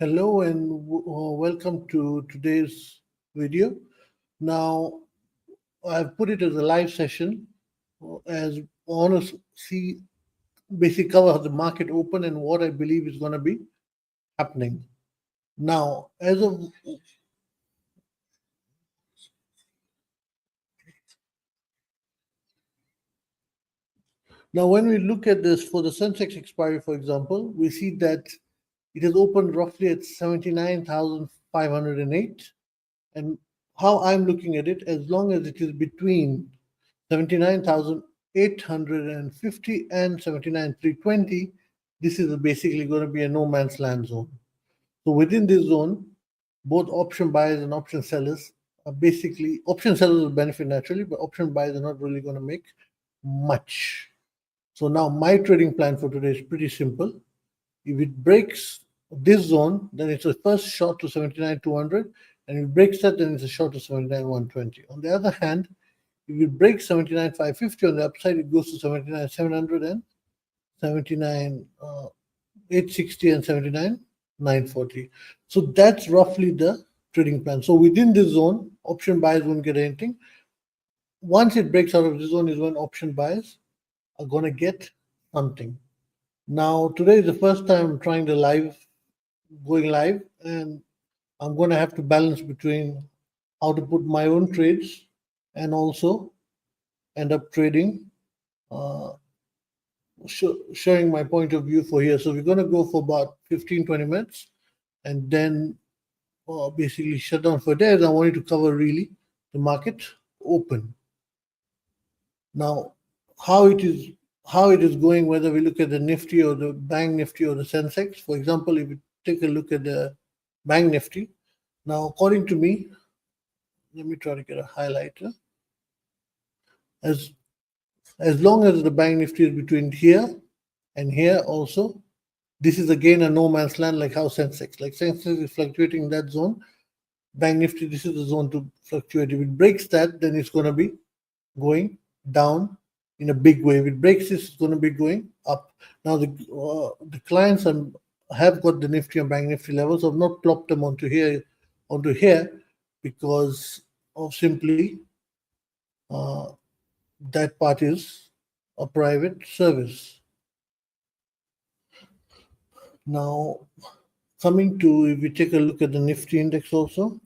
Hello and welcome to today's video. Now, I've put it as a live session as I want to see, basically cover the market open and what I believe is going to be happening. Now, when we look at this for the Sensex expiry, for example, we see that it has opened roughly at 79,508. And how I'm looking at it, as long as it is between 79,850 and 79,320, this is basically going to be a no man's land zone. So within this zone, both option buyers and option sellers are basically, option sellers will benefit naturally, but option buyers are not really going to make much. So now my trading plan for today is pretty simple. If it breaks this zone, then it's a first shot to 79,200, and if it breaks that, then it's a shot to 79,120. On the other hand, if it breaks 79,550 on the upside, it goes to 79,700 and 79,860 and 79,940. So that's roughly the trading plan. So within this zone, option buyers won't get anything. Once it breaks out of this zone is when option buyers are going to get something. Now, today is the first time I'm trying to going live, and I'm going to have to balance between how to put my own trades and also end up trading, sharing my point of view for here. So we're going to go for about 15-20 minutes and then basically shut down for days. I wanted to cover really the market open. Now, how it is going, whether we look at the Nifty or the Bank Nifty or the Sensex. For example, if we take a look at the Bank Nifty, now according to me, let me try to get a highlighter. As long as the Bank Nifty is between here and here also, this is again a no man's land, like how Sensex is fluctuating in that zone. Bank Nifty, this is the zone to fluctuate. If it breaks that, then it's going to be going down in a big way. If it breaks this, it's going to be going up. Now the clients have got the Nifty and Bank Nifty levels. I've not plopped them onto here because of simply that part is a private service. Now, coming to, if we take a look at the Nifty index also,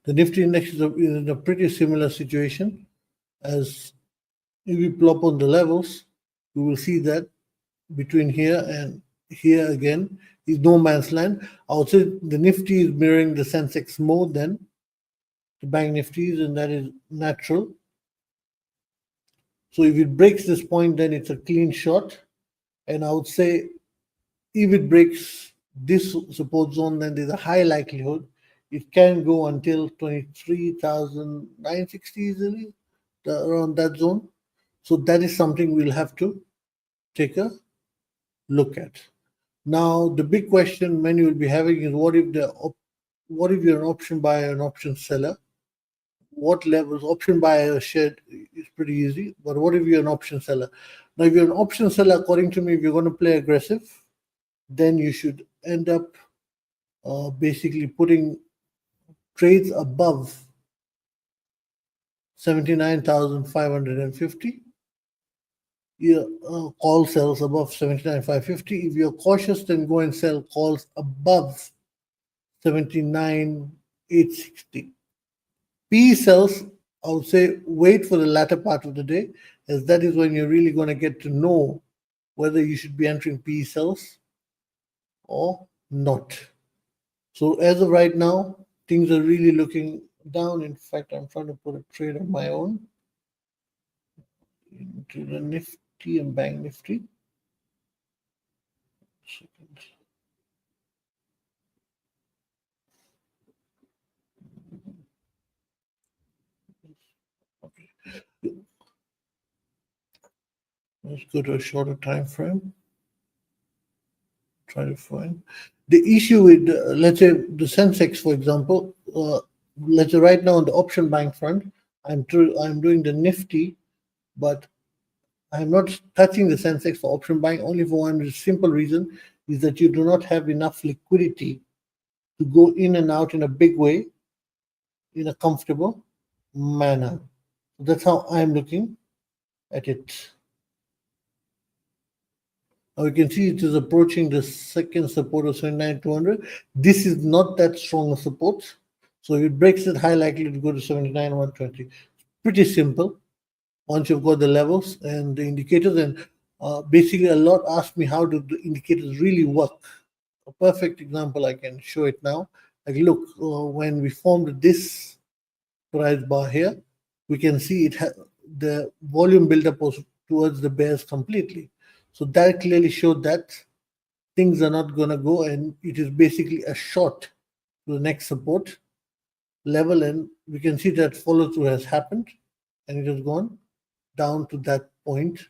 the Nifty index is in a pretty similar situation. As if we plop on the levels, we will see that between here and here again is no man's land. I would say the Nifty is mirroring the Sensex more than the Bank Nifties, and that is natural. So if it breaks this point, then it's a clean shot. And I would say if it breaks this support zone, then there's a high likelihood it can go until 23,960 easily, around that zone. So that is something we'll have to take a look at. Now, the big question many will be having is what if you're an option buyer and option seller? What levels? Option buyer shared is pretty easy, but what if you're an option seller? Now, if you're an option seller, according to me, if you're going to play aggressive, then you should end up basically putting trades above 79,550. Call sells above 79,550. If you're cautious, then go and sell calls above 79,860. PE sells, I would say wait for the latter part of the day, as that is when you're really going to get to know whether you should be entering PE sells or not. So as of right now, things are really looking down. In fact, I'm trying to put a trade of my own into the Nifty and Bank Nifty. Okay. Let's go to a shorter time frame. Try to find the issue with, let's say, the Sensex, for example. Let's say right now on the option bank front, I'm doing the Nifty, but I'm not touching the Sensex for option buying only for one simple reason is that you do not have enough liquidity to go in and out in a big way in a comfortable manner. That's how I'm looking at it. Now you can see it is approaching the second support of 79,200. This is not that strong a support. So if it breaks it, high likely to go to 79,120. Pretty simple once you've got the levels and the indicators. And basically, a lot ask me how do the indicators really work. A perfect example, I can show it now. Like, look, when we formed this price bar here, we can see the volume buildup was towards the bears completely. So that clearly showed that things are not going to go, and it is basically a short to the next support level. And we can see that follow through has happened, and it has gone down to that point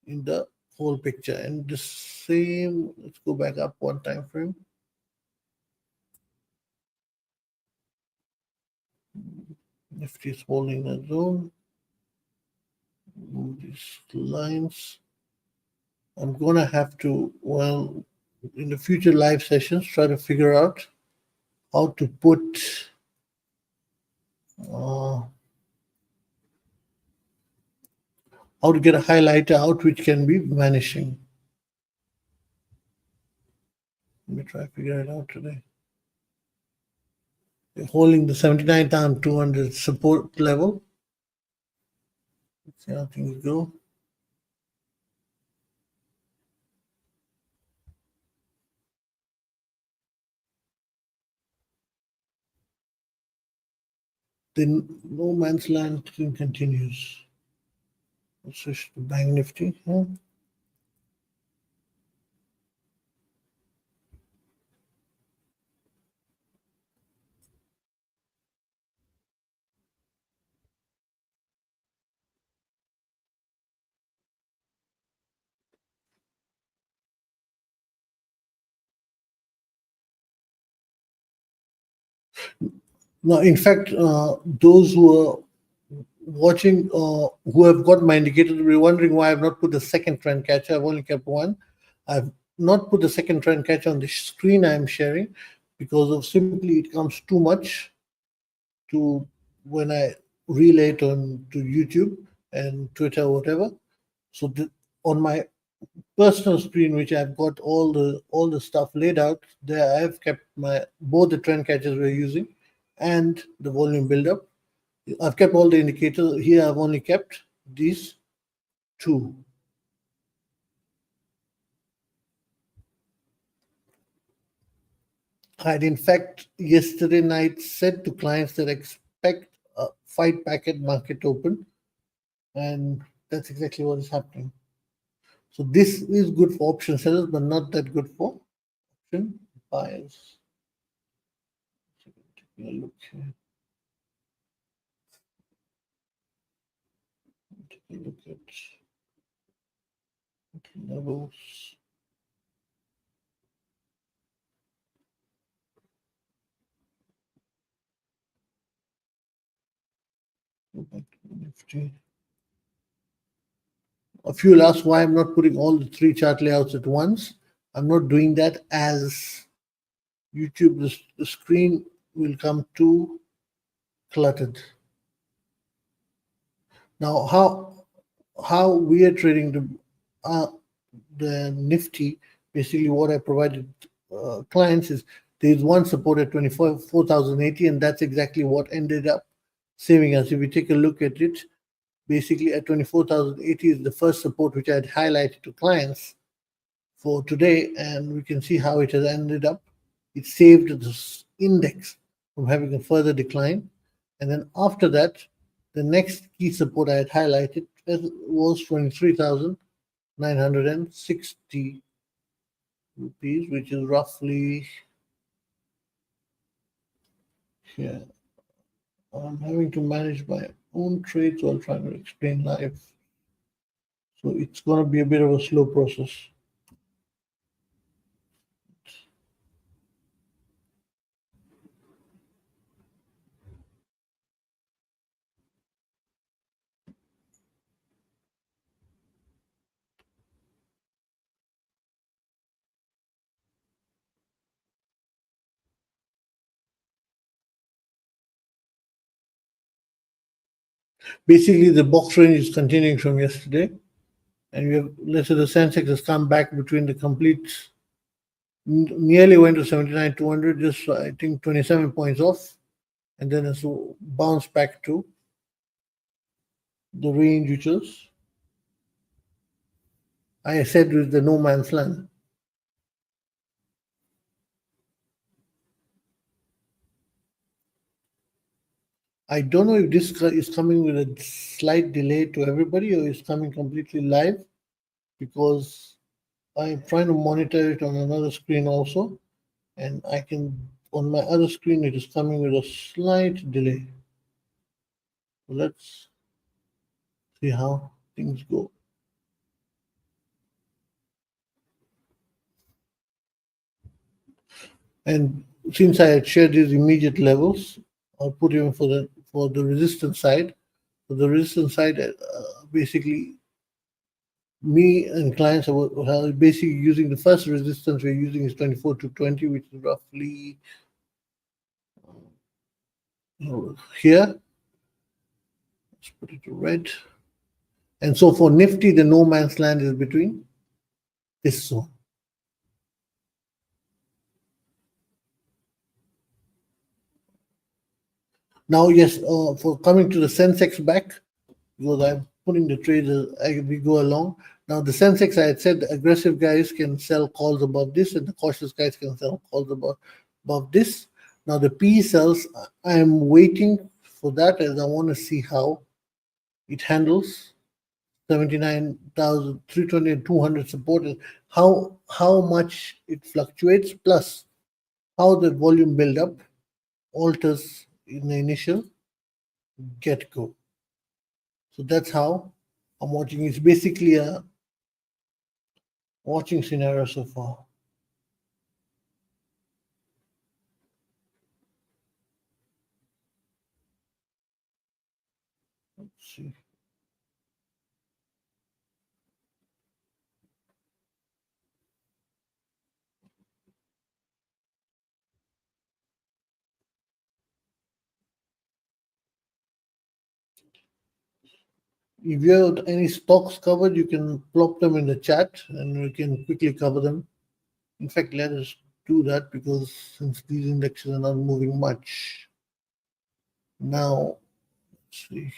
in the whole picture. And the same, let's go back up one time frame. Nifty is holding that zone. Move these lines. I'm gonna have to, well, in the future live sessions, try to figure out how to put how to get a highlighter out which can be vanishing. Let me try to figure it out today. They're holding the 79,200 support level. Let's see how things go. Then no man's land thing continues. Let's switch to Bank Nifty. Yeah. Now, in fact, those who are watching, who have got my indicator, will be wondering why I've not put the second trend catcher. I've only kept one. I've not put the second trend catcher on the screen I'm sharing because of simply it comes too much to when I relay it on to YouTube and Twitter or whatever. So on my personal screen, which I've got all the stuff laid out, there I've kept my both the trend catchers we're using and the volume buildup. I've kept all the indicators. Here I've only kept these two. I had in fact yesterday night said to clients that expect a fight back at market open, and that's exactly what is happening. So this is good for option sellers, but not that good for option buyers. Taking a look here. Take a look at levels. Go back to Nifty. A few will ask why I'm not putting all the three chart layouts at once. I'm not doing that as YouTube, the screen will come too cluttered. Now, how we are trading the Nifty, basically what I provided clients is there's one support at 24,080, and that's exactly what ended up saving us. If we take a look at it, basically at 24,080 is the first support which I had highlighted to clients for today, and we can see how it has ended up. It saved the index from having a further decline. And then after that, the next key support I had highlighted was 23,960 rupees, which is roughly here. I'm having to manage my own trades while trying to explain live. So it's going to be a bit of a slow process. Basically, the box range is continuing from yesterday, and we have, let's say the Sensex has come back between the complete, nearly went to 79,200, just I think 27 points off, and then it's bounced back to the range which was, I said, with the no man's land. I don't know if this is coming with a slight delay to everybody or is coming completely live, because I'm trying to monitor it on another screen also, and I can, on my other screen, it is coming with a slight delay. Let's see how things go. And since I had shared these immediate levels, I'll put even for the resistance side. For the resistance side, basically, me and clients are basically using the first resistance we're using is 24 to 20, which is roughly here. Let's put it to red. And so for Nifty, the no man's land is between this zone. Now, yes, for coming to the Sensex back, because I'm putting the trades as we go along. Now, the Sensex, I had said, the aggressive guys can sell calls above this, and the cautious guys can sell calls above this. Now, the PE sells, I am waiting for that, as I want to see how it handles 79,320 and 200 support, and how much it fluctuates, plus how the volume build-up alters in the initial get-go. So that's how I'm watching. It's basically a watching scenario so far. Let's see. If you have any stocks covered, you can plop them in the chat and we can quickly cover them. In fact, let us do that, because since these indexes are not moving much. Now, let's see.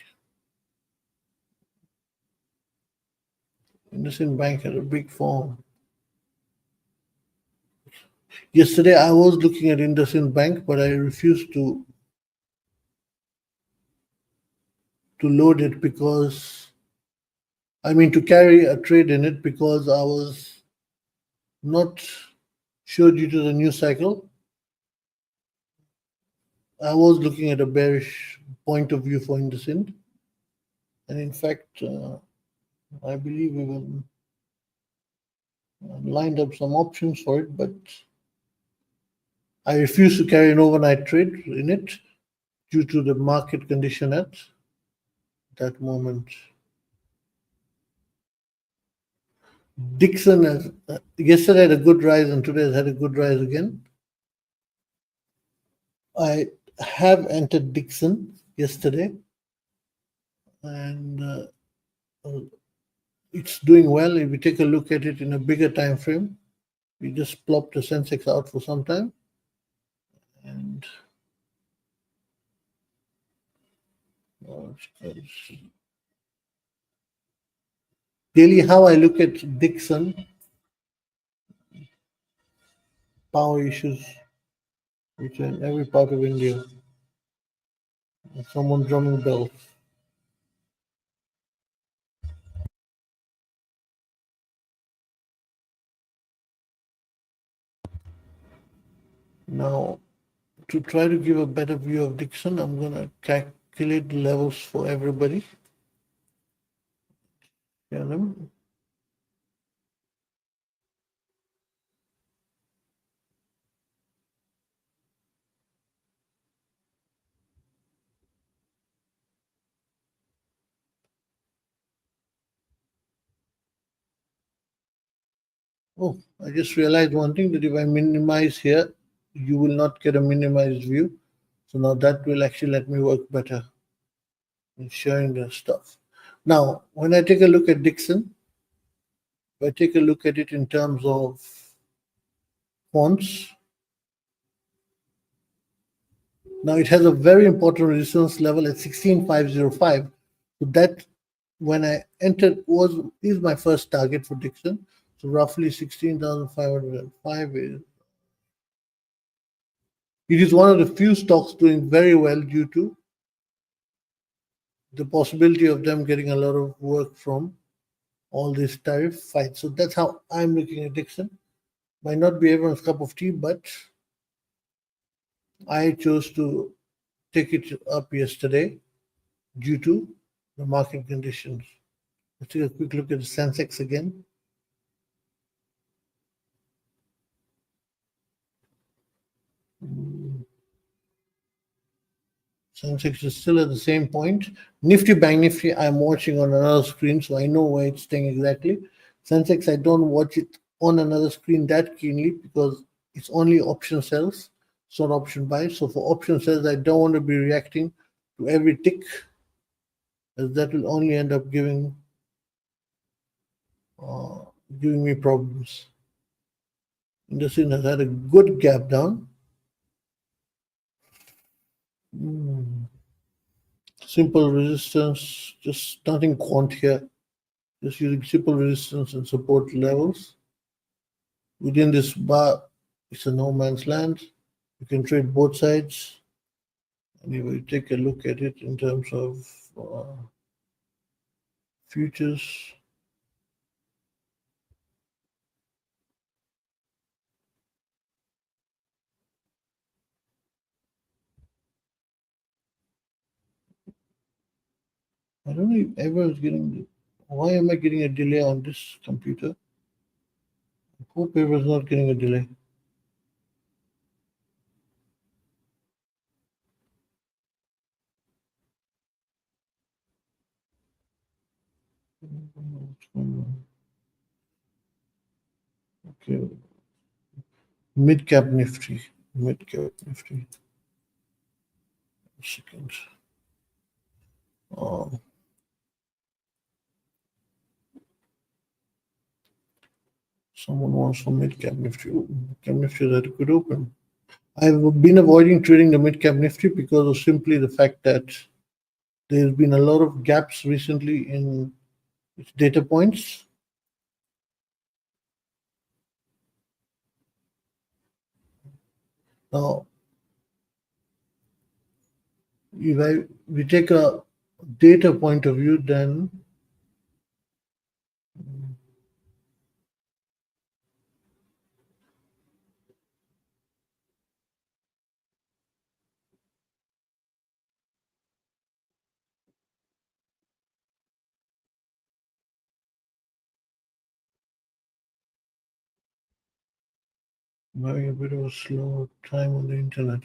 IndusInd Bank had a big fall. Yesterday, I was looking at IndusInd Bank, but I refused to load it because, I mean, to carry a trade in it, because I was not sure due to the news cycle. I was looking at a bearish point of view for IndusInd, and in fact, I believe we will lined up some options for it, but I refuse to carry an overnight trade in it due to the market condition at that moment. Dixon has yesterday had a good rise, and today has had a good rise again. I have entered Dixon yesterday, and it's doing well. If we take a look at it in a bigger time frame, we just plopped the Sensex out for some time, and daily, how I look at Dixon, power issues, which are in every part of India. Someone drumming bells. Now, to try to give a better view of Dixon, I'm going to calculate the levels for everybody. Yeah, them. Oh, I just realized one thing, that if I minimize here, you will not get a minimized view. So now that will actually let me work better. and sharing their stuff. Now, when I take a look at Dixon, if I take a look at it in terms of fonts, now it has a very important resistance level at 16,505. So that, when I entered, is my first target for Dixon. So roughly 16,505 is. It is one of the few stocks doing very well due to the possibility of them getting a lot of work from all these tariff fights. So that's how I'm looking at Dixon. Might not be everyone's cup of tea, but I chose to take it up yesterday due to the market conditions. Let's take a quick look at the Sensex again. Sensex is still at the same point. Nifty Bank Nifty, I'm watching on another screen, so I know where it's staying exactly. Sensex, I don't watch it on another screen that keenly because it's only option sells, it's not option buys. So for option sells, I don't want to be reacting to every tick, as that will only end up uh, giving me problems. Industry has had a good gap down. Simple resistance, just nothing quant here. Just using simple resistance and support levels. Within this bar, it's a no man's land. You can trade both sides. And if you take a look at it in terms of futures, I don't know if everyone's getting. Why am I getting a delay on this computer? I hope everyone's not getting a delay. What's going on? Okay, mid cap nifty. Mid cap nifty. A second. Um, Someone wants for mid cap nifty. Cap nifty that could open. I've been avoiding trading the mid cap nifty because of simply the fact that there's been a lot of gaps recently in its data points. Now, if we take a data point of view, then I'm having a bit of a slow time on the internet.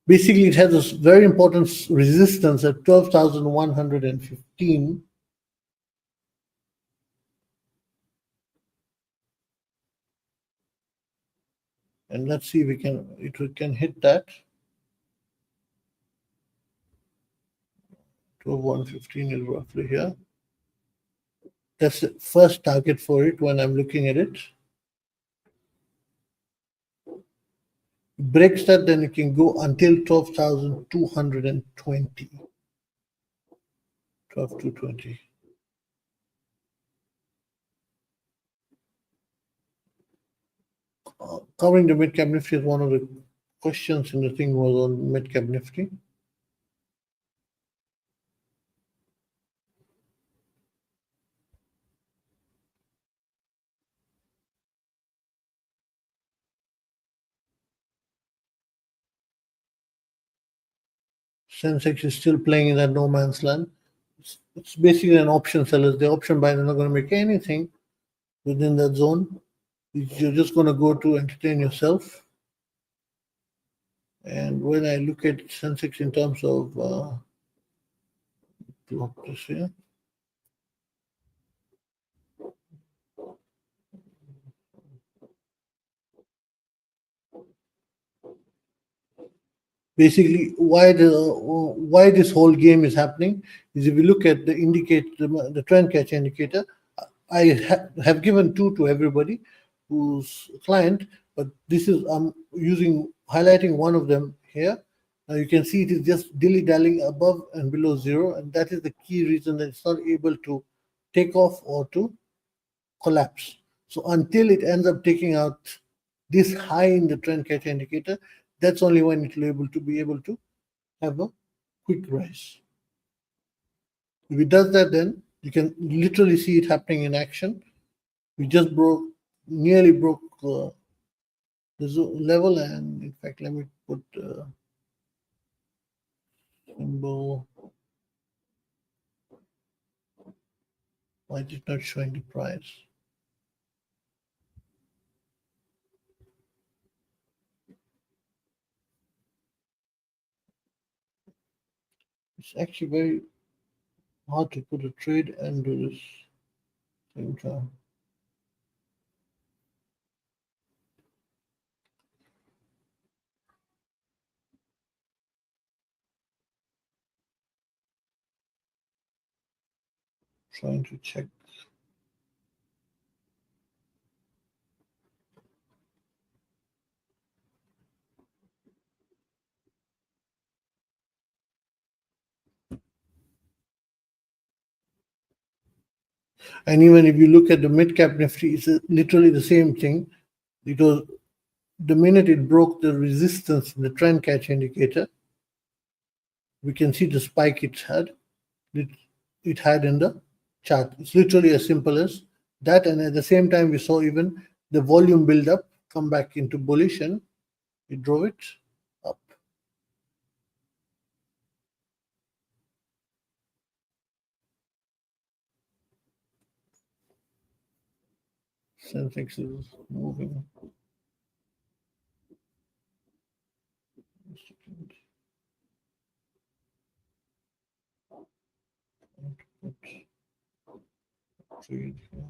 Basically, it has a very important resistance at 12,115. And let's see if we can hit that. 12,115 is roughly here. That's the first target for it when I'm looking at it. Breaks that, then it can go until 12,220. 12,220. Covering the mid cap nifty is one of the questions in the thing was on mid cap nifty. Sensex is still playing in that no man's land. It's basically an option seller. The option buyer, they're not going to make anything within that zone. You're just going to go to entertain yourself. And when I look at Sensex in terms of this here, basically why this whole game is happening is if you look at the trend catch indicator. Have given two to everybody who's client, but this is I'm using highlighting one of them here. Now you can see it is just dilly-dallying above and below zero, and that is the key reason that it's not able to take off or to collapse. So until it ends up taking out this high in the trend catch indicator, that's only when it will be able to have a quick rise. If it does that, then you can literally see it happening in action. We just nearly broke the level, and in fact, let me put symbol. Why is it not showing the price? It's actually very hard to put a trade and do this same time. Trying to check. And even if you look at the mid cap Nifty, it's literally the same thing, because the minute it broke the resistance in the trend catch indicator, we can see the spike it had in the chart. It's literally as simple as that. And at the same time, we saw even the volume build up come back into bullish, and it drove it up. Sensex is moving. Trade here.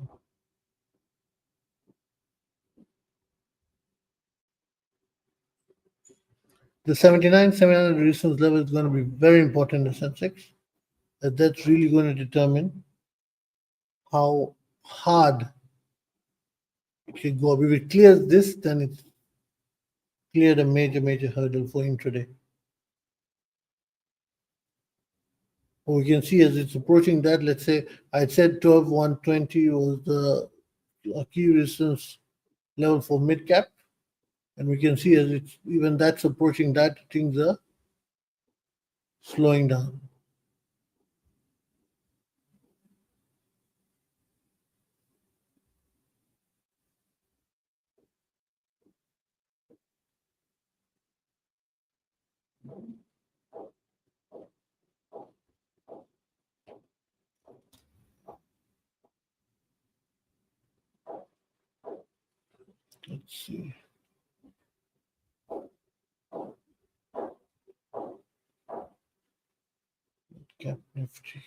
The 79,700 resistance level is going to be very important in Sensex. That's really going to determine how hard it can go. If it clears this, then it's cleared a major hurdle for intraday. We can see as it's approaching that, let's say I said 12,120 was the key resistance level for mid cap, and we can see as it's even that's approaching that, things are slowing down. Let's see. Cap Nifty.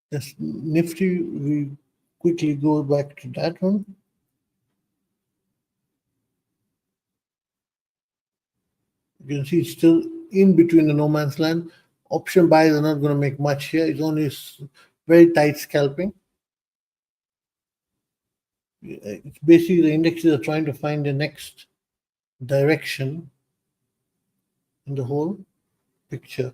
Yes, Nifty, we quickly go back to that one. You can see it's still in between the no man's land. Option buys are not going to make much here. It's only very tight scalping. It's basically the indexes are trying to find the next direction in the whole picture.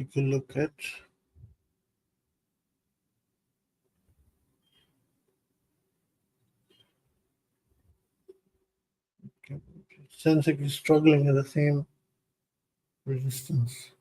You can look at Sensex is struggling at the same resistance.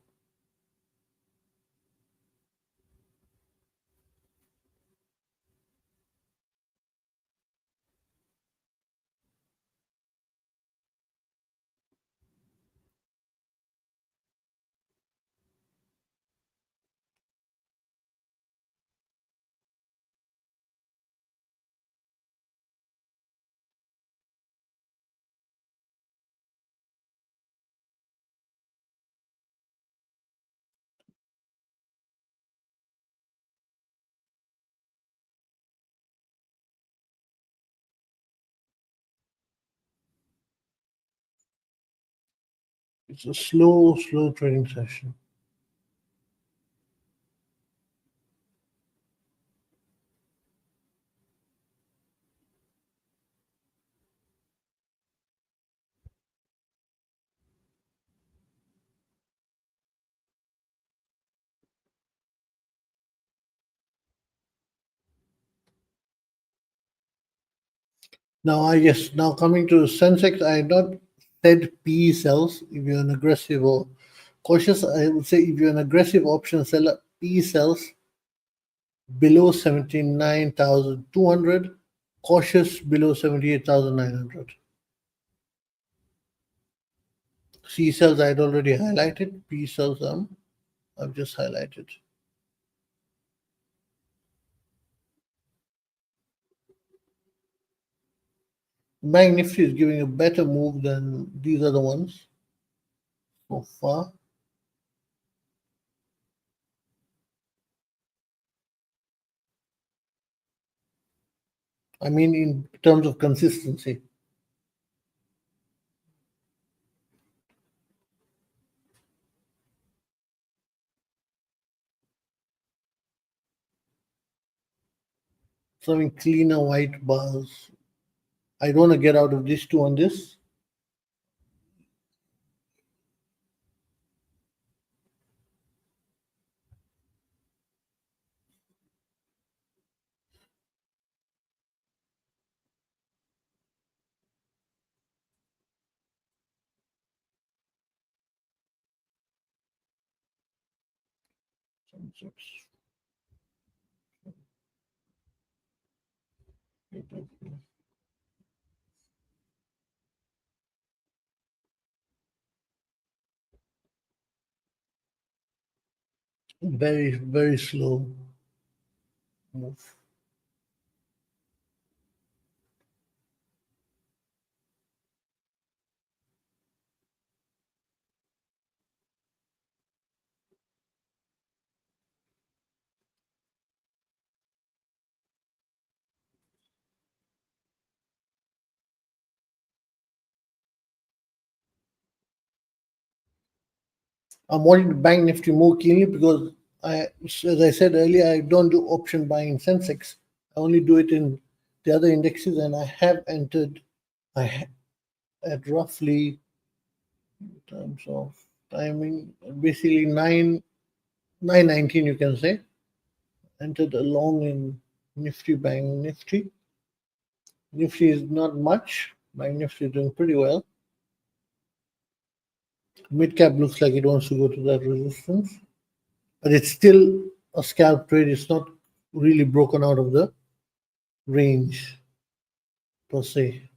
It's a slow trading session. Now coming to Sensex, I had not said PE sells if you're an aggressive or cautious. I would say if you're an aggressive option seller, PE sells below 79,200, cautious below 78,900. C cells I had already highlighted, P cells I've just highlighted. Bank Nifty is giving a better move than these other ones so far. I mean, in terms of consistency. Showing cleaner white bars. I don't want to get out of these two on this. Very, very slow move. I'm wanting to Bank Nifty more keenly because as I said earlier, I don't do option buying in Sensex. I only do it in the other indexes, and I have entered at roughly in terms of timing, basically 9:19, you can say. Entered along in Nifty, Bank Nifty. Nifty is not much. Bank Nifty is doing pretty well. Mid cap looks like it wants to go to that resistance, but it's still a scalp trade. It's not really broken out of the range per se.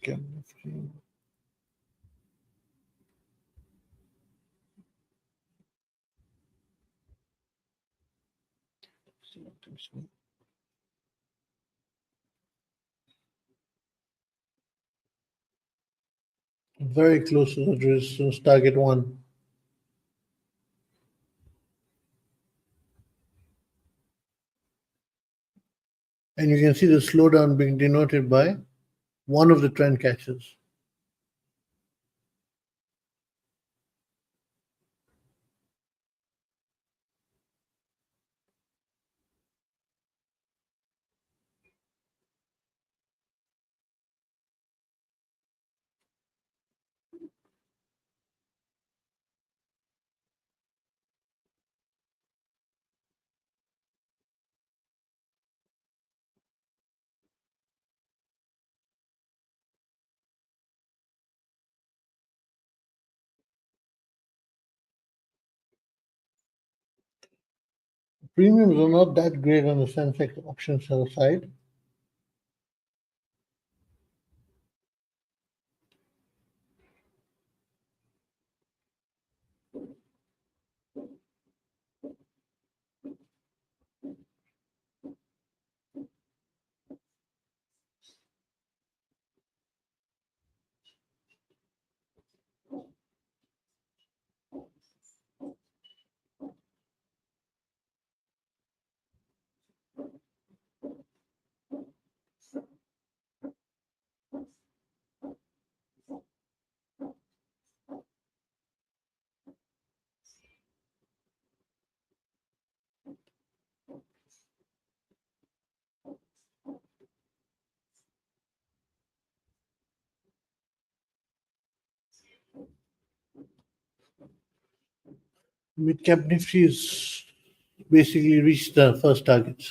Okay. very close to the resistance target 1. And you can see the slowdown being denoted by one of the trend catches. Premiums are not that great on the Sensex option sell side. Mid-cap Nifty is basically reached the first target.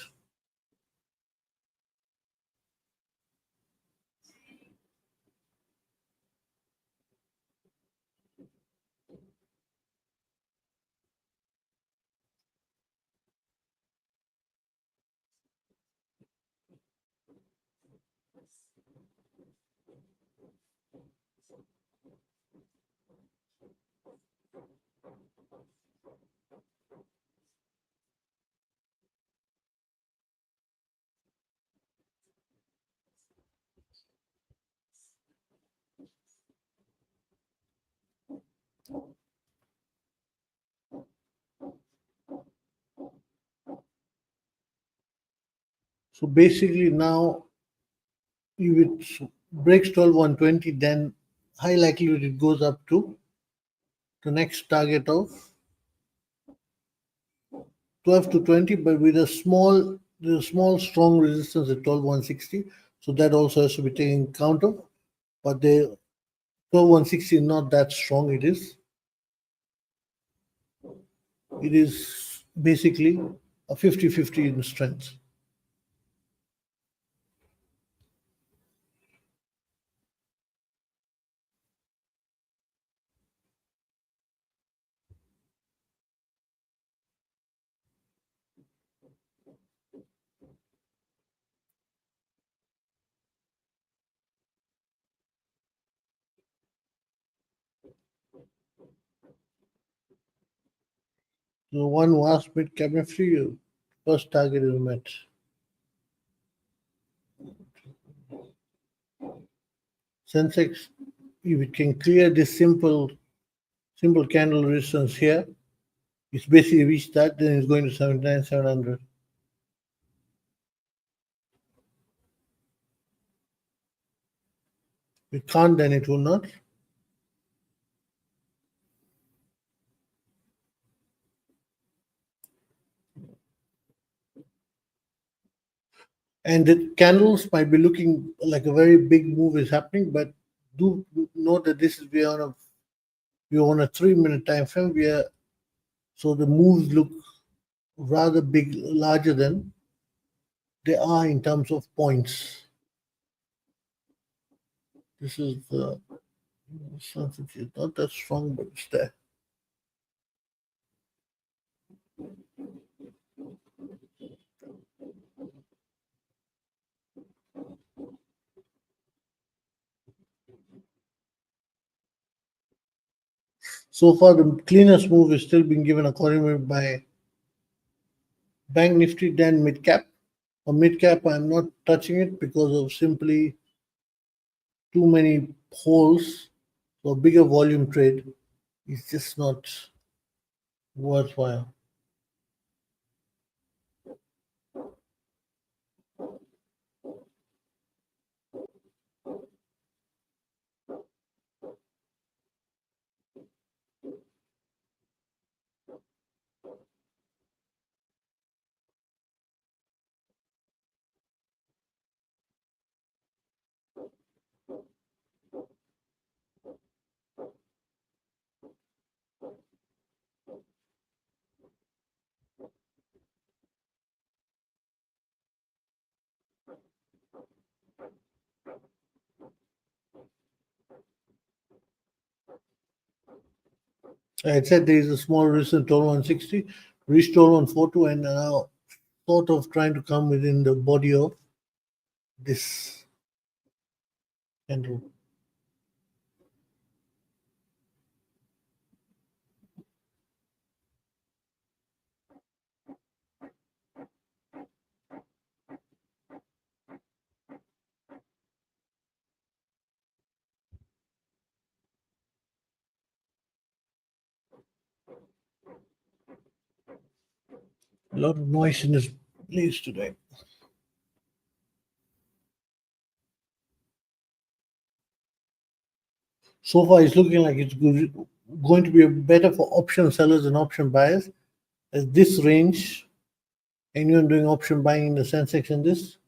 So basically now, if it breaks 12,120, then high likelihood it goes up to the next target of 12 to 20, but with a small strong resistance at 12,160. So that also has to be taken account of. But the 12,160 is not that strong. It is basically a 50-50 in strength. The one who asked mid-cap Nifty, first target is met. Sensex, if it can clear this simple candle resistance here, it's basically reached that, then it's going to 79,700. If it can't, then it will not. And the candles might be looking like a very big move is happening, but do note that this is we're on a 3-minute time frame. So the moves look rather big, larger than they are in terms of points. This is the sensitivity, not that strong, but it's there. So far, the cleanest move is still being given accordingly by Bank Nifty, then mid cap. On mid cap, I'm not touching it because of simply too many holes So a bigger volume trade is just not worthwhile. I said there is a small resistance 160, reached 142, and now sort of trying to come within the body of this candle. A lot of noise in this place today. So far, it's looking like it's going to be better for option sellers and option buyers. As this range, anyone doing option buying in the Sensex in this,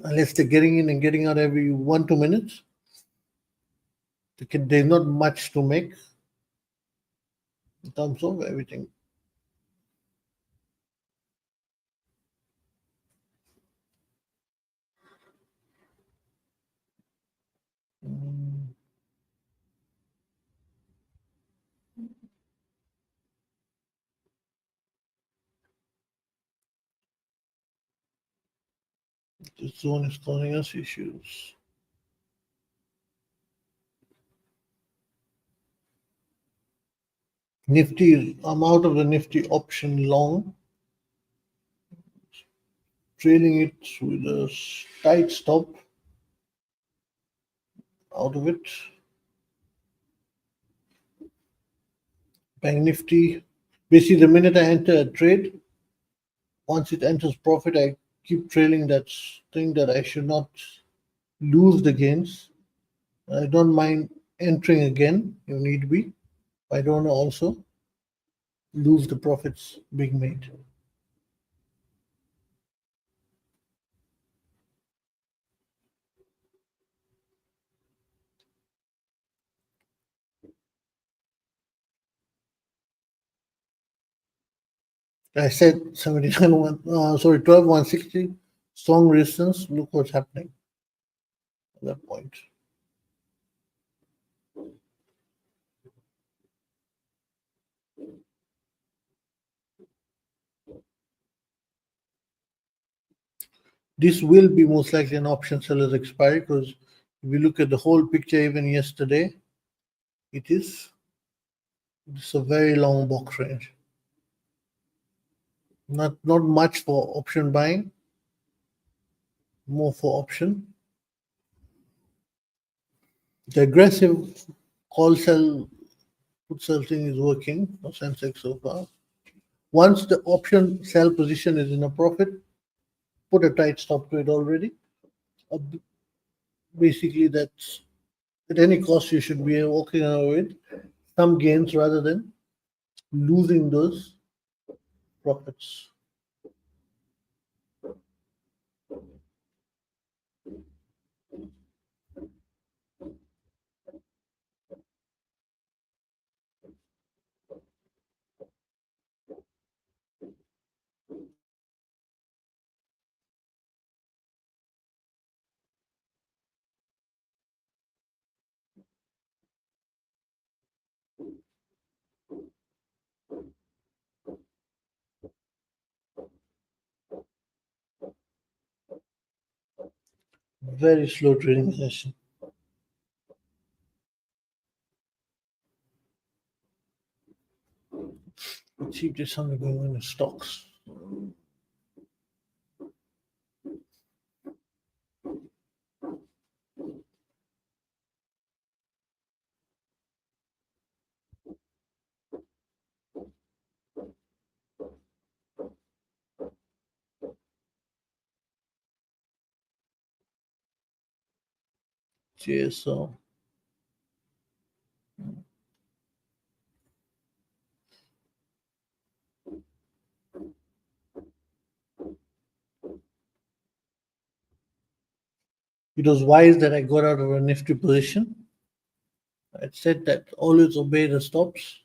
unless they're getting in and getting out every 1-2 minutes, there's not much to make in terms of everything. Mm, This zone is causing us issues. Nifty, I'm out of the Nifty option long, trailing it with a tight stop out of it. Bank Nifty, basically the minute I enter a trade, once it enters profit, I keep trailing that thing that I should not lose the gains. I don't mind entering again if need be. I don't also lose the profits being made. I said 79 12 160, strong resistance. Look what's happening at that point. This will be most likely an option seller's expiry because if we look at the whole picture, even yesterday, it's a very long box range. Not much for option buying, more for option. The aggressive call sell put sell thing is working for Sensex so far. Once the option sell position is in a profit, put a tight stop to it already. Uh, Basically, that's at any cost you should be walking away with some gains rather than losing those profits. Very slow trading session. Let's see if there's something going on in the stocks. JSO. It was wise that I got out of a nifty position. I said that always obey the stops.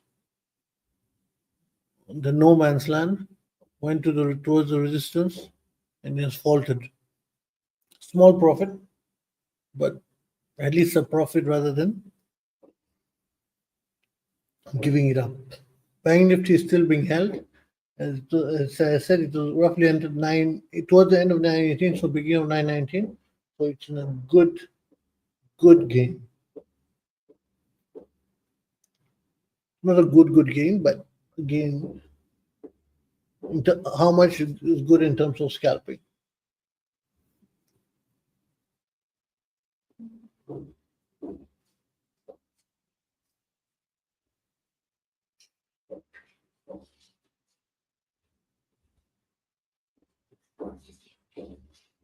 The no man's land went towards the resistance and has faltered. Small profit, but at least a profit rather than giving it up. Bank Nifty is still being held. As I said, it was roughly entered towards the end of 918, so beginning of 919. So it's in a good gain. Not a good gain, but gain. How much is good in terms of scalping?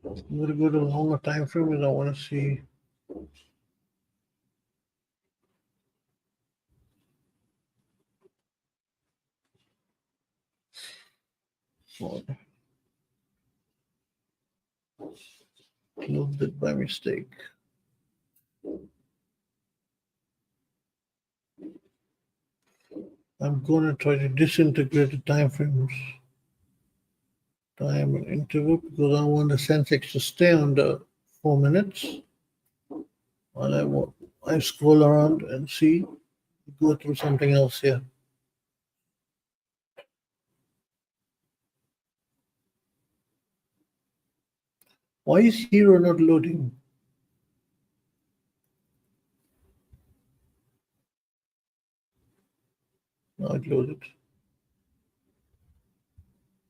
I'm going to go to a longer time frame and I want to see. Closed it by mistake. I'm going to try to disintegrate the time frames. Time and interval because I want the Sensex to stay under 4 minutes. And I scroll around and see, go through something else here. Why is Hero not loading? Now it loaded.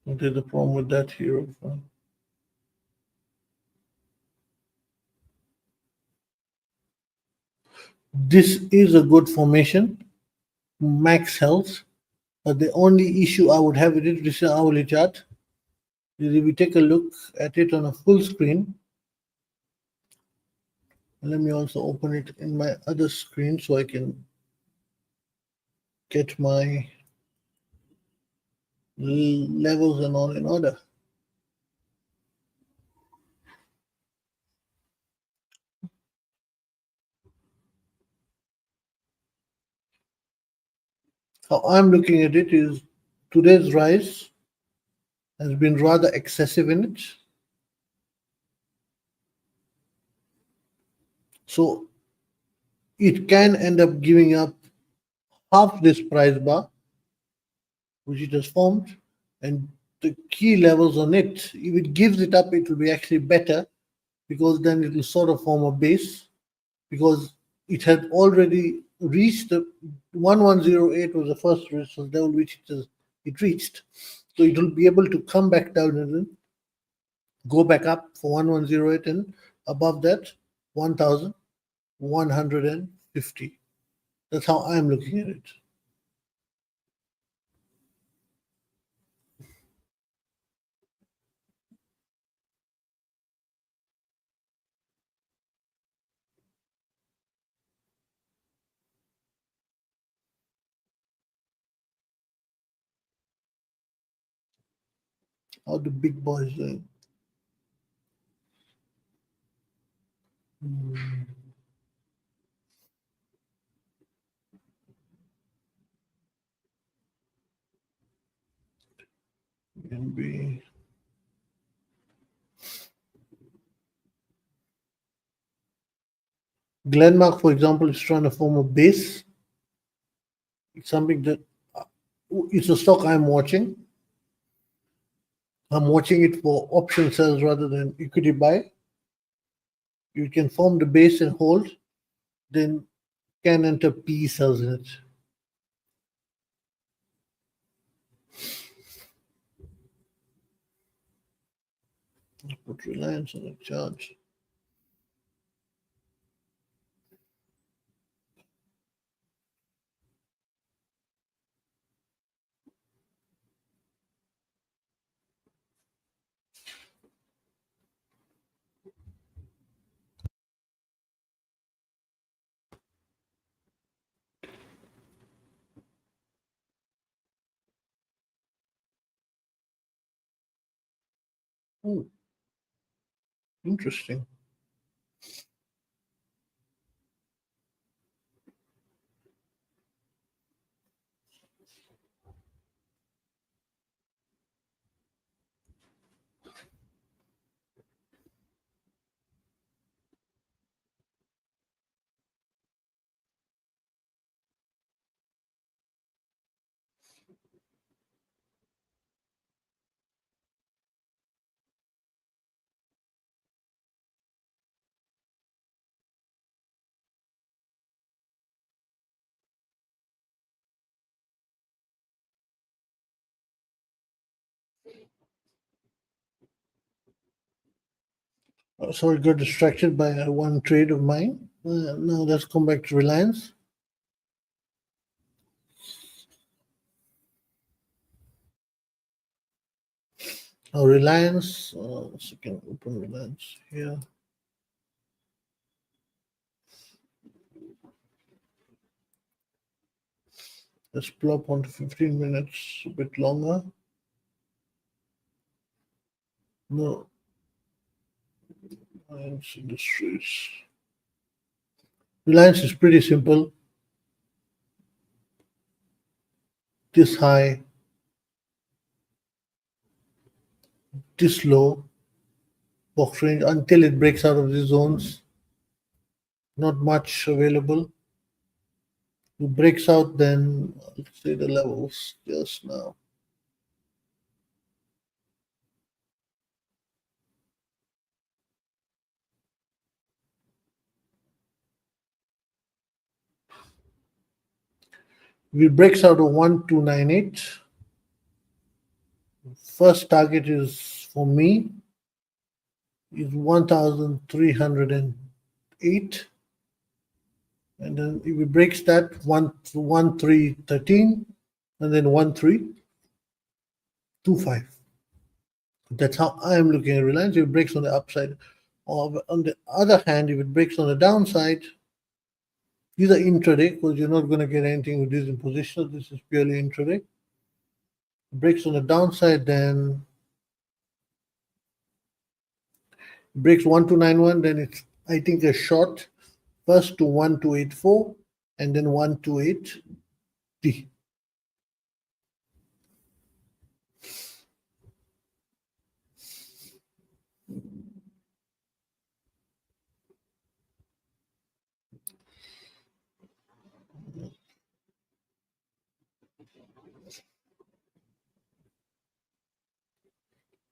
What is the problem with that Hero? This is a good formation, max health, but the only issue I would have with it, this is an hourly chart, is if we take a look at it on a full screen. Let me also open it in my other screen so I can get my levels and all in order. How I'm looking at it is today's rise has been rather excessive in it. So it can end up giving up half this price bar, which it has formed, and the key levels on it. If it gives it up, it will be actually better because then it will sort of form a base because it had already reached the 1108 was the first resistance level which it reached. So it will be able to come back down and then go back up for 1108 and above that 1150. That's how I'm looking at it. How the big boys doing? Can be Glenmark, for example, is trying to form a base. It's something that it's a stock I'm watching. I'm watching it for option sales rather than equity buy. You can form the base and hold, then can enter PE sales in it. Put Reliance on the charge. Oh, interesting. Sorry, got distracted by one trade of mine. Now let's come back to Reliance. Now Reliance, second open Reliance here. Let's plop onto 15 minutes, a bit longer. No, Reliance Industries. Reliance is pretty simple. This high, this low, box range until it breaks out of the zones. Not much available. If it breaks out, then let's say the levels just now. If it breaks out of 1298, first target is for me is 1308. And then if it breaks that, 1313, and then 1325. That's how I am looking at Reliance. If it breaks on the upside, or on the other hand, if it breaks on the downside, these are intraday because you're not going to get anything with these in position. This is purely intraday. Breaks on the downside, then breaks 1291, then it's, I think, a short first to 1284 and then 128D.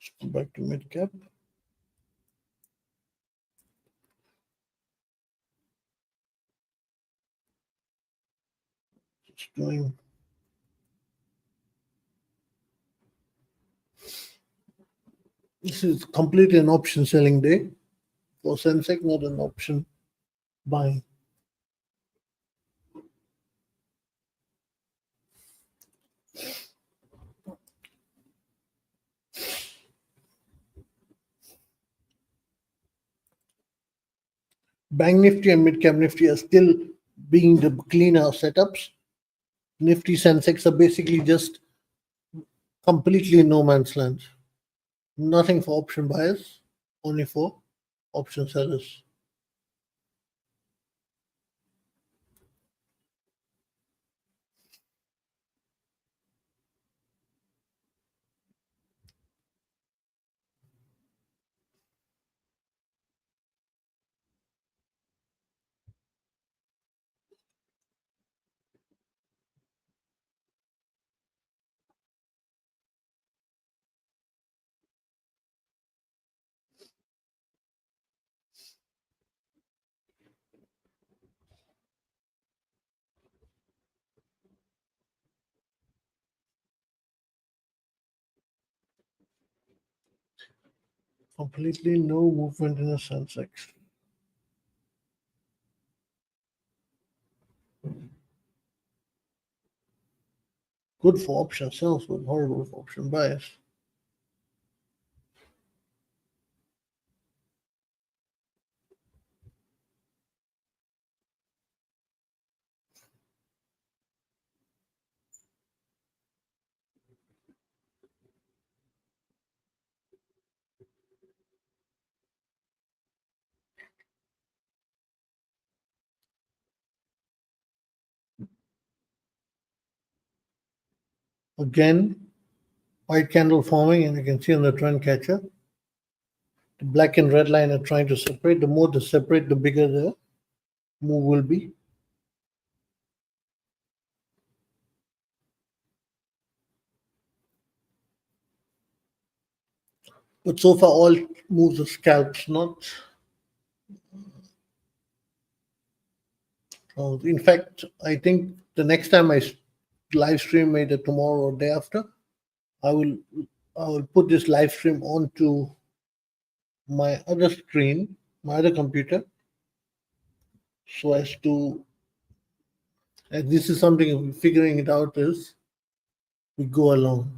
Let's go back to mid cap. It's doing. This is completely an option selling day for Sensex, not an option buying. Bank Nifty and Mid Cap Nifty are still being the cleaner setups. Nifty Sensex are basically just completely no man's land. Nothing for option buyers, only for option sellers. Completely no movement in the Sensex. Good for option sales, but horrible for option buyers. Again, white candle forming, and you can see on the trend catcher, the black and red line are trying to separate. The more they separate, the bigger the move will be. But so far, all moves are scalps, not. In fact, I think the next time I live stream, either tomorrow or day after, I will put this live stream onto my other screen, my other computer, so as to. And this is something figuring it out as we go along.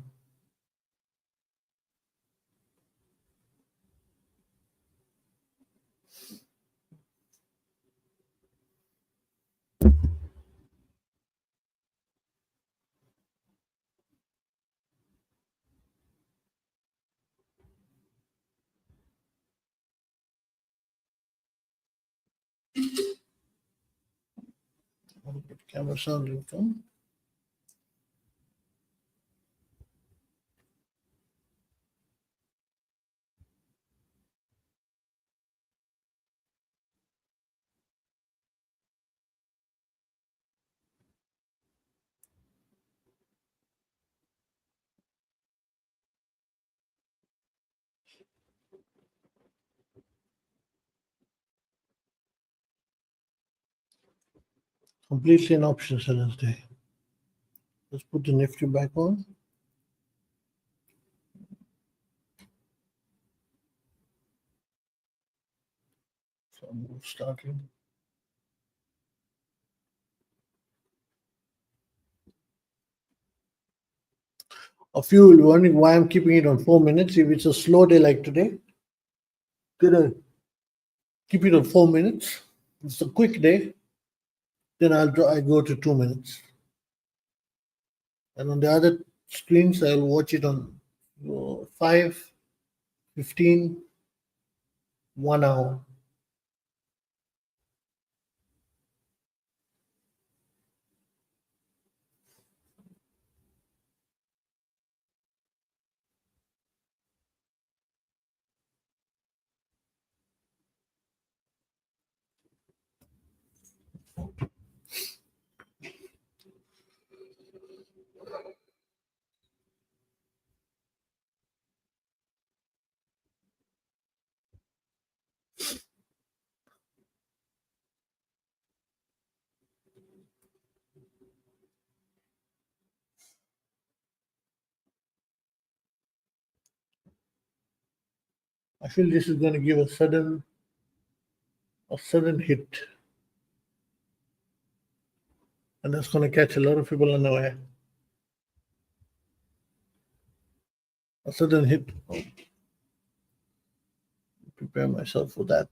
Camera sound will come. Completely an option seller's day. Let's put the Nifty back on. So I'm starting. A few will be wondering why I'm keeping it on 4 minutes. If it's a slow day like today, gonna keep it on 4 minutes. If it's a quick day, then I go to 2 minutes. And on the other screens, I'll watch it on 5, 15, 1 hour. I feel this is going to give a sudden hit, and that's going to catch a lot of people unaware. A sudden hit. Prepare myself for that.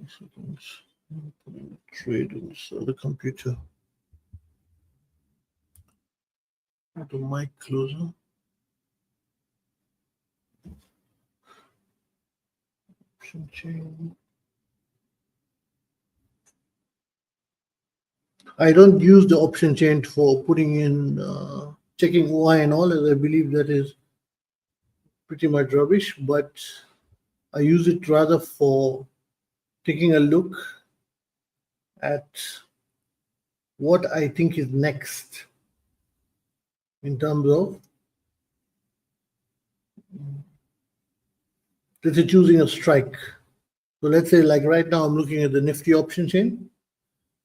Seconds. Trade on this other computer. Put the mic closer. Option chain. I don't use the option chain for putting in checking OI and all, as I believe that is pretty much rubbish, but I use it rather for taking a look at what I think is next in terms of, let's say, choosing a strike. So let's say, like right now, I'm looking at the Nifty option chain.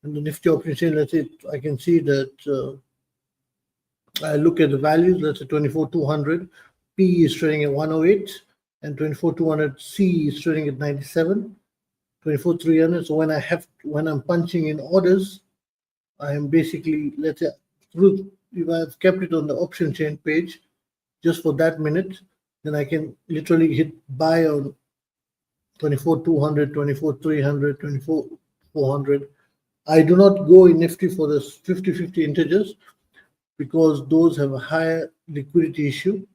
And the Nifty option chain, let's say, I can see that I look at the values, let's say 24,200, P is trading at 108, and 24,200 C is trading at 97, 24,300. So when I'm punching in orders, I am basically, let's say, if I've kept it on the option chain page just for that minute, then I can literally hit buy on 24,200, 24,300, 24,400. I do not go in Nifty for the 50-50 integers because those have a higher liquidity issue,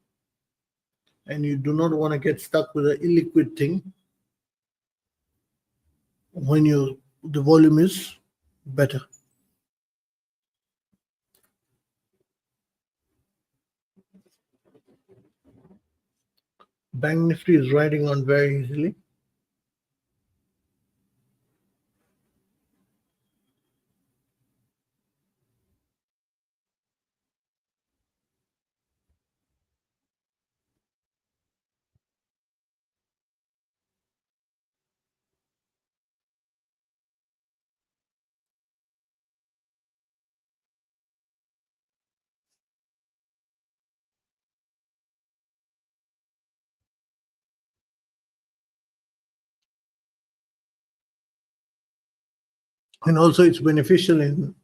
and you do not want to get stuck with an illiquid thing when the volume is better. Bank Nifty is riding on very easily. And also it's beneficial in,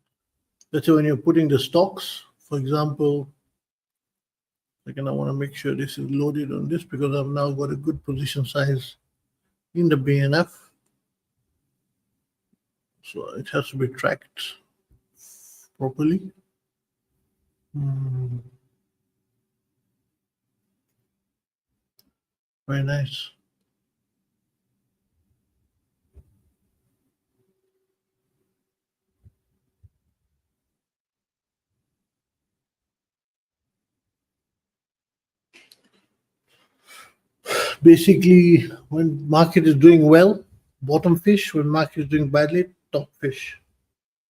let's say when you're putting the stocks, for example, again, I want to make sure this is loaded on this because I've now got a good position size in the BNF. So it has to be tracked properly. Very nice. Basically, when market is doing well, bottom fish. When market is doing badly, top fish.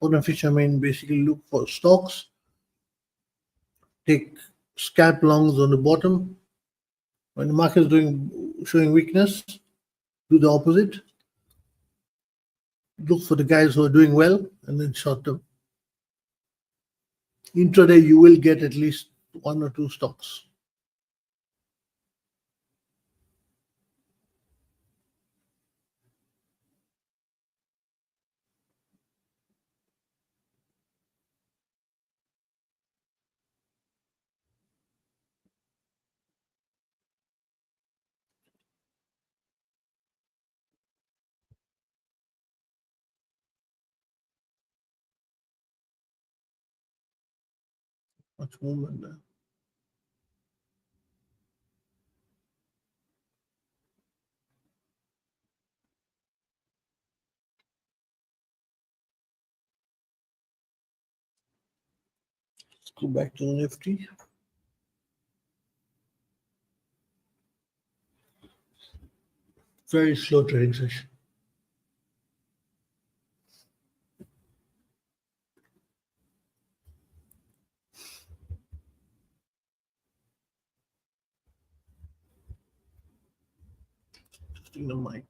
Bottom fish, I mean, basically look for stocks, take scalp longs on the bottom. When the market is showing weakness, do the opposite. Look for the guys who are doing well and then short them. Intraday, you will get at least one or two stocks. Much movement there. Let's go back to the Nifty. Very slow trading session. Testing the mic.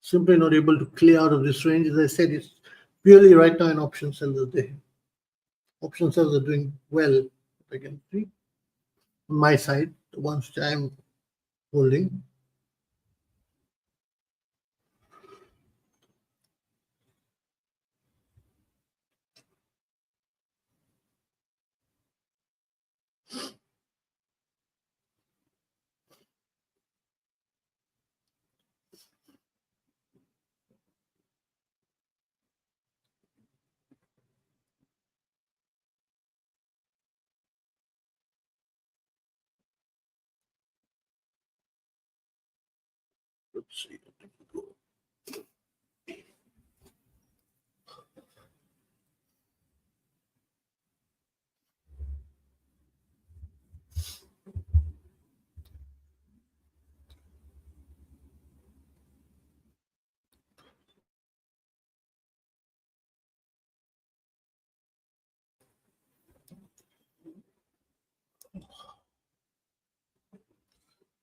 Simply not able to clear out of this range. As I said, it's purely right now an option seller day. Option sellers are doing well, I can see. On my side, the ones which I'm holding. Let's see.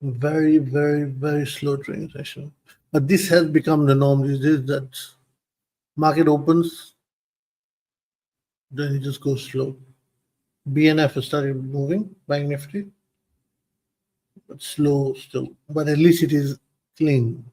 Very, very, very slow trading session. But this has become the norm these days that market opens, then it just goes slow. BNF has started moving, Bank Nifty, but slow still. But at least it is clean.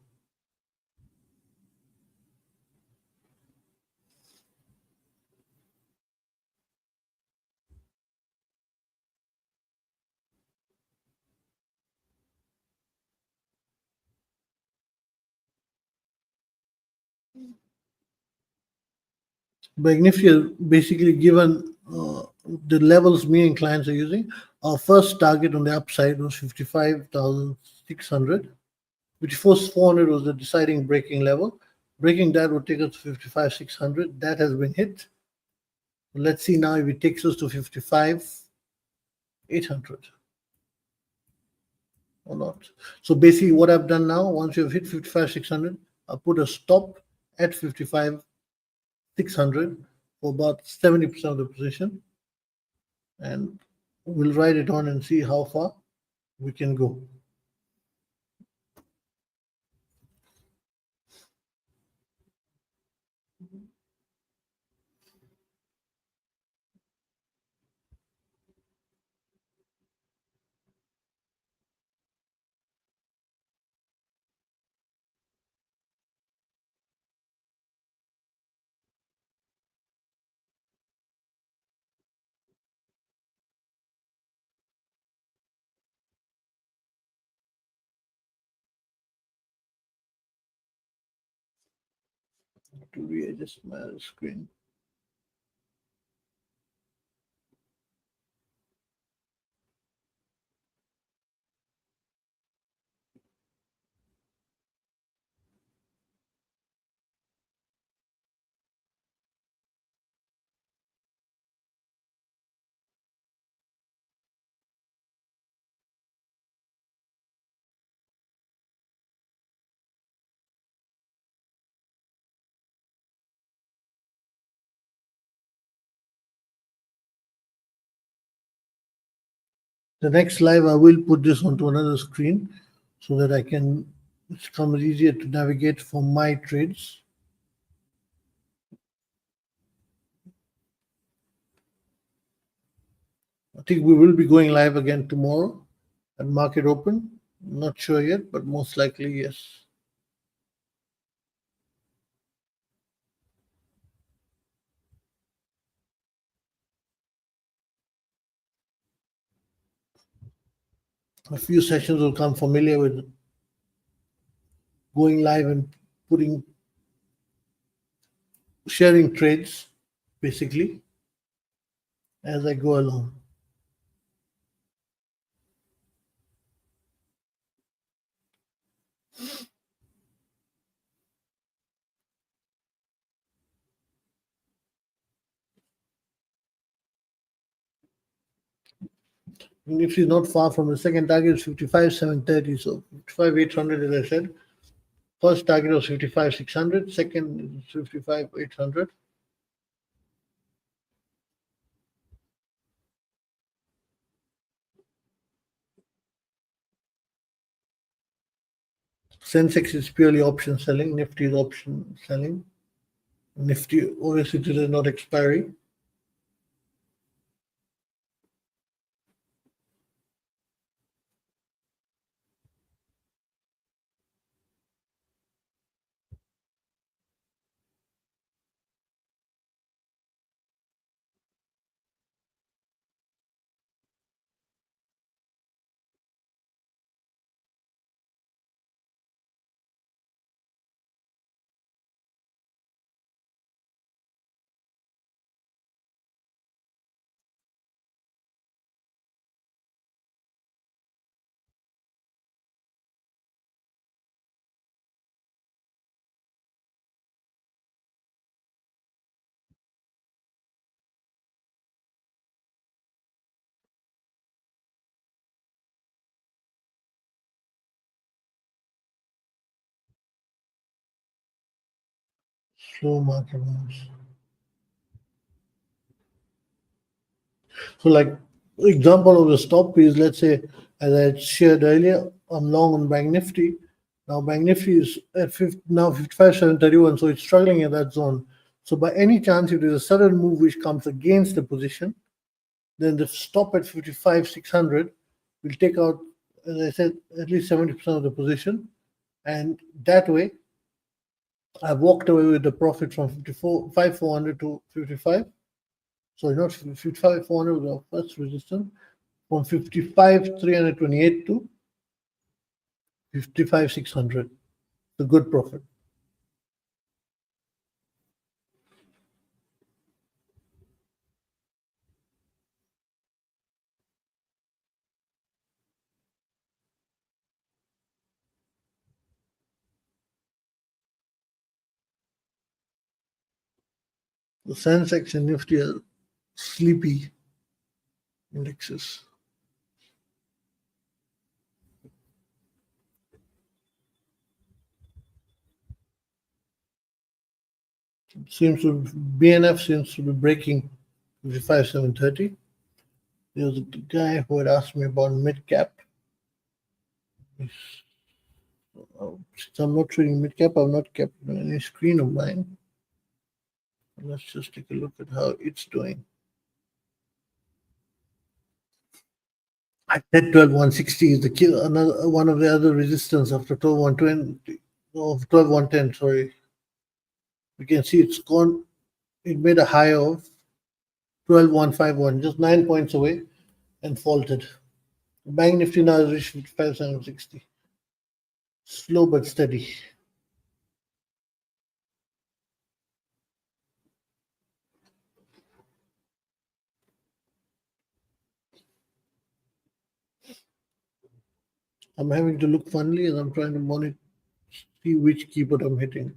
Bank Nifty has basically given the levels me and clients are using. Our first target on the upside was 55,600. 54,400 was the deciding breaking level. Breaking that would take us to 55,600. That has been hit. Let's see now if it takes us to 55,800 or not. So basically what I've done now, once you've hit 55,600, I'll put a stop at 55,600 for about 70% of the position. And we'll write it on and see how far we can go. To readjust my screen. The next live, I will put this onto another screen so that it becomes easier to navigate for my trades. I think we will be going live again tomorrow at market open. Not sure yet, but most likely yes. A few sessions will come familiar with going live and sharing trades basically as I go along. Nifty is not far from the second target is 55,730, so 55,800 as I said. First target was 55,600, second is 55,800. Sensex is purely option selling, Nifty is option selling. Nifty obviously today is not expiry. Slow market moves. So like example of the stop is, let's say, as I shared earlier, I'm long on Bank Nifty. Now Bank Nifty is at 55,731, so it's struggling in that zone. So by any chance, if there's a sudden move which comes against the position, then the stop at 55,600 will take out, as I said, at least 70% of the position. And that way, I've walked away with the profit from 55,400 to 55. Sorry, not 55,400 was our first resistance. From 55,328 to 55,600. A good profit. The Sensex and Nifty are sleepy indexes. BNF seems to be breaking 55,730. There was a guy who had asked me about mid cap. Since I'm not trading mid cap, I've not kept any screen of mine. Let's just take a look at how it's doing. I said 12,160 is the kill. Another one of the other resistance after 12,120 of 12,110. Sorry, you can see it's gone. It made a high of 12,151, just 9 points away, and faulted. Bank Nifty now has reached 55,760. Slow but steady. I'm having to look funnily as I'm trying to monitor, see which keyboard I'm hitting.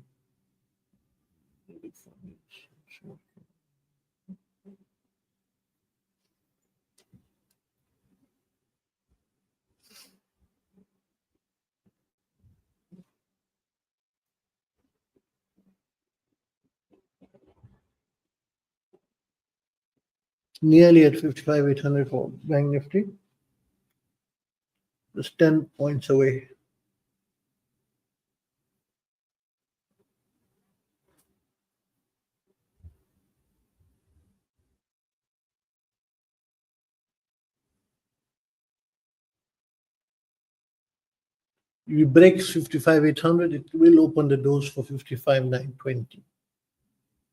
Nearly at 55,800 for Bank Nifty. Just 10 points away. If it breaks 55,800, it will open the doors for 55,920.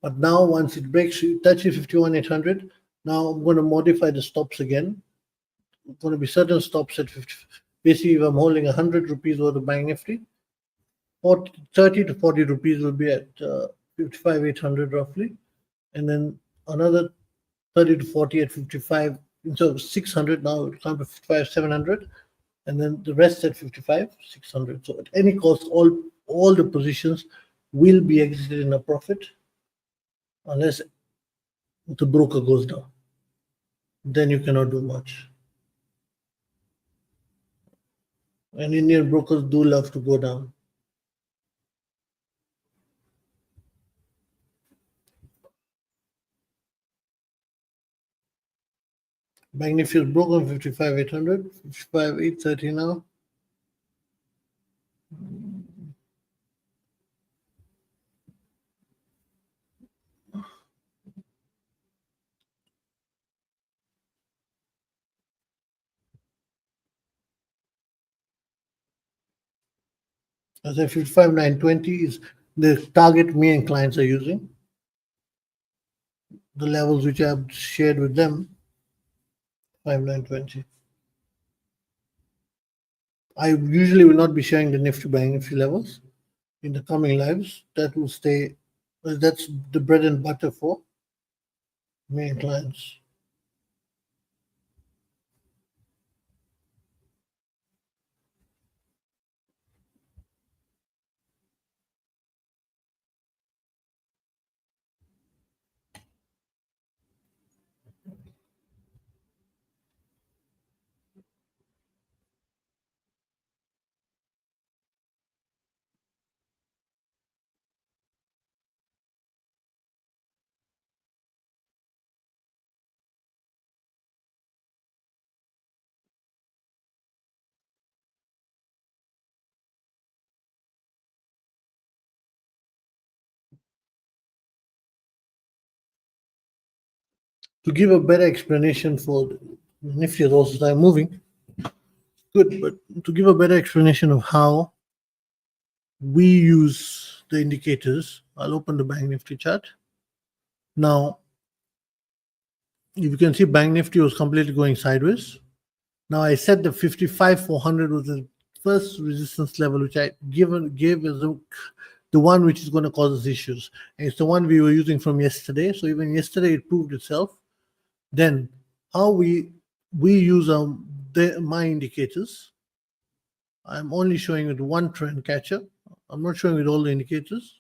But now, once it breaks, touches 51,800, now I'm going to modify the stops again. It's going to be certain stops at 50. Basically, if I'm holding 100 rupees worth of Bank Nifty, 30 to 40 rupees will be at 55,800 roughly. And then another 30 to 40 at 55. Instead of 600, now it will come to 55,700. And then the rest at 55,600. So at any cost, all the positions will be exited in a profit unless the broker goes down. Then you cannot do much. And Indian brokers do love to go down. Bank Nifty is broken 55,800, 55,830 now. As I 55,920 is the target me and clients are using. The levels which I have shared with them, 5920. I usually will not be sharing the Nifty Bank Nifty levels in the coming lives. That will stay. That's the bread and butter for me and clients. To give a better explanation for Nifty is also time moving, good, but to give a better explanation of how we use the indicators, I'll open the Bank Nifty chart. Now, if you can see, Bank Nifty was completely going sideways. Now, I said the 55,400 was the first resistance level, which I gave as the one which is going to cause us issues. And it's the one we were using from yesterday. So even yesterday, it proved itself. Then, how we use my indicators. I'm only showing with one trend catcher. I'm not showing with all the indicators.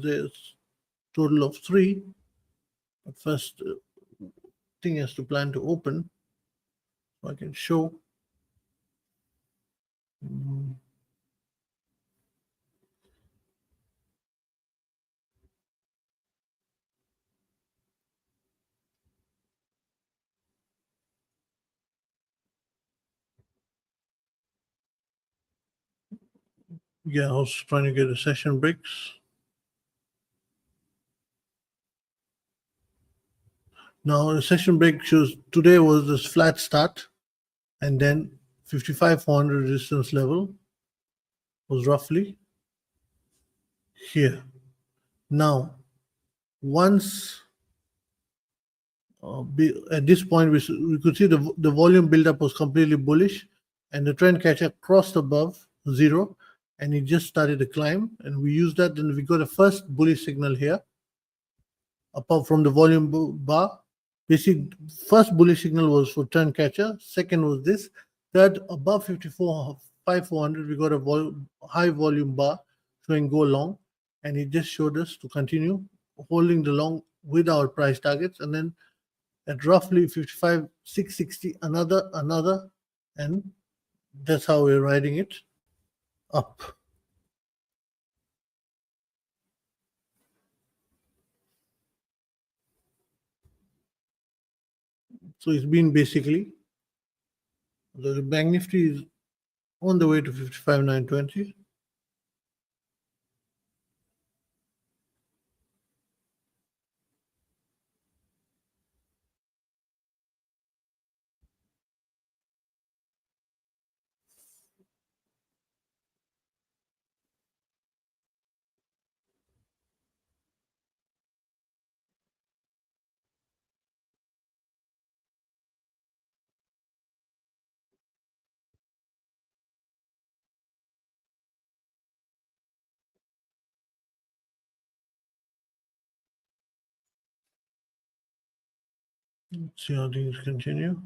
There's a total of 3. But first thing is to plan to open. So I can show. Mm, Yeah, I was trying to get the session breaks. Now the session break shows today was this flat start, and then 55,400 resistance level was roughly here. Now, once at this point, we could see the volume buildup was completely bullish, and the trend catcher crossed above zero, and it just started to climb. And we used that, and we got a first bullish signal here, apart from the volume bar. Basic first bullish signal was for trend catcher. Second was this. Third, above 5400, we got a high volume bar showing go long, and it just showed us to continue holding the long with our price targets, and then at roughly 55,660, another, and that's how we're riding it up. So it's been basically the bank nifty is on the way to 55,920. Let's see how things continue.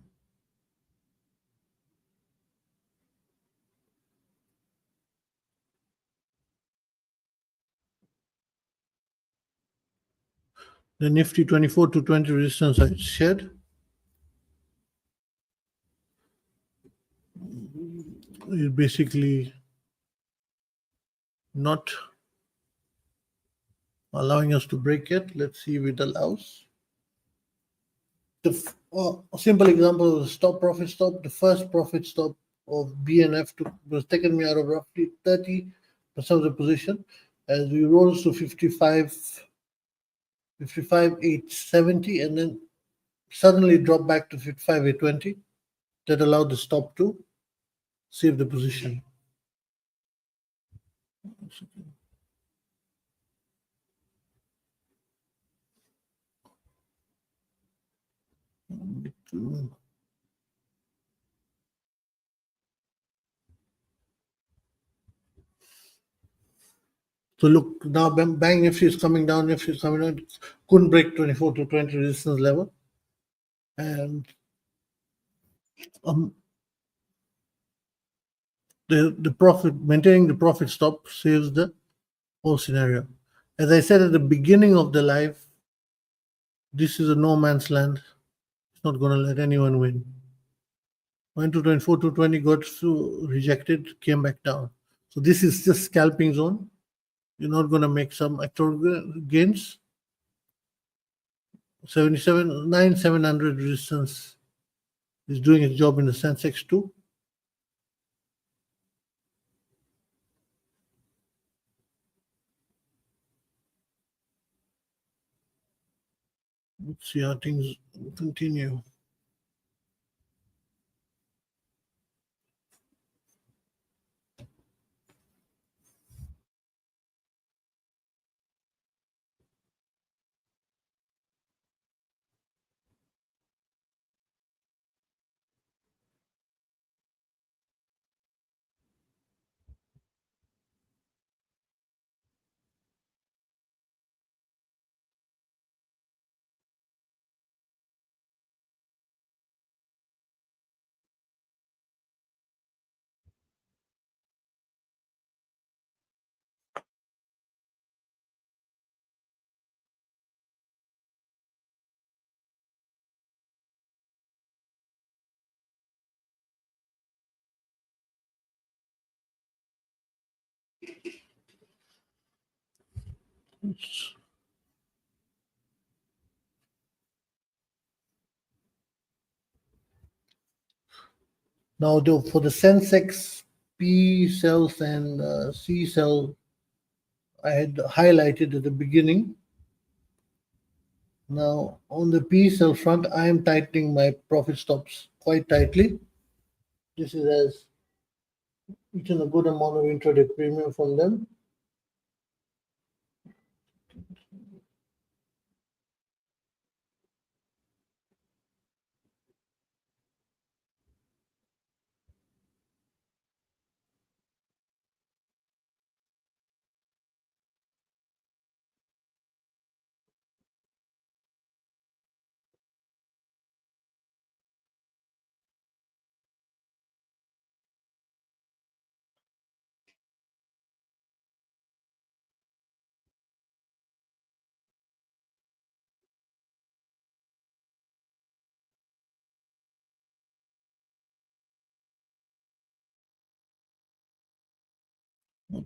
The Nifty 24 to 20 resistance I shared is basically not allowing us to break it. Let's see if it allows. A simple example of a stop profit stop. The first profit stop of BNF was taken me out of roughly 30% of the position as we rose to 55,870, and then suddenly dropped back to 55,820. That allowed the stop to save the position. So look, now Bank Nifty is coming down, Nifty is coming down. Couldn't break 24 to 20 resistance level. And the profit, maintaining the profit stop saves the whole scenario. As I said at the beginning of the live, this is a no man's land. It's not going to let anyone win. Went to 24 to 20, got through, rejected, came back down. So this is just scalping zone. You're not going to make some actual gains. 700 resistance is doing its job in the Sensex too. Let's see how things continue. Now, for the Sensex P cells and C cell, I had highlighted at the beginning. Now, on the P cell front, I am tightening my profit stops quite tightly. This is as eaten a good amount of intraday premium from them.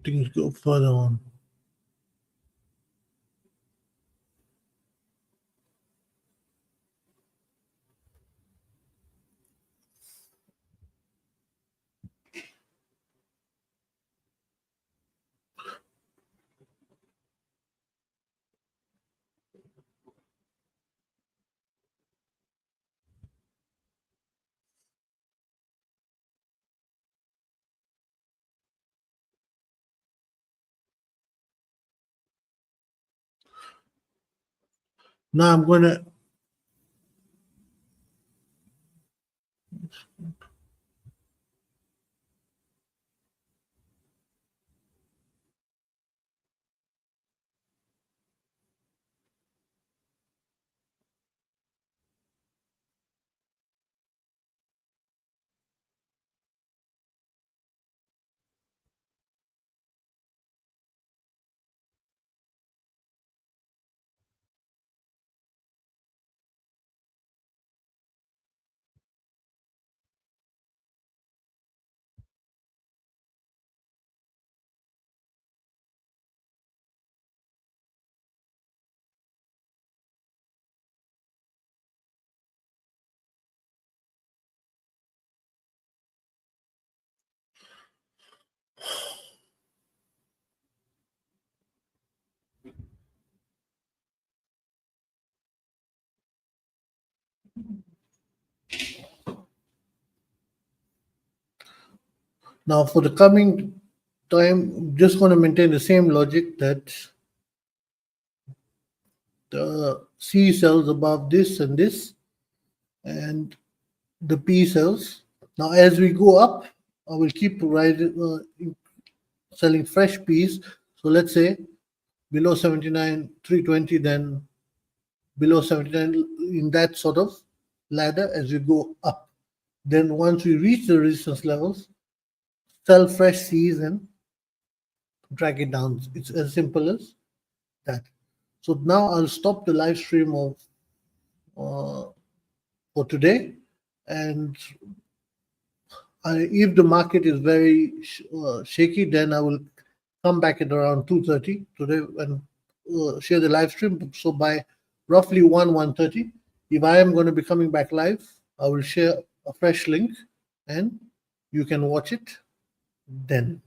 Things go further on. Now I'm going to now for the coming time, just going to maintain the same logic that the C cells above this and this, and the P cells. Now, as we go up, I will keep selling fresh Ps. So let's say below 79, 320, then below 79 in that sort of ladder as we go up. Then once we reach the resistance levels, sell fresh Cs and drag it down. It's as simple as that. So now I'll stop the live stream of for today, and if the market is very shaky, then I will come back at around 2:30 today and share the live stream. So by roughly 1:30, if I am going to be coming back live, I will share a fresh link and you can watch it then.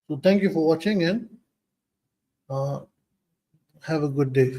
So thank you for watching and have a good day.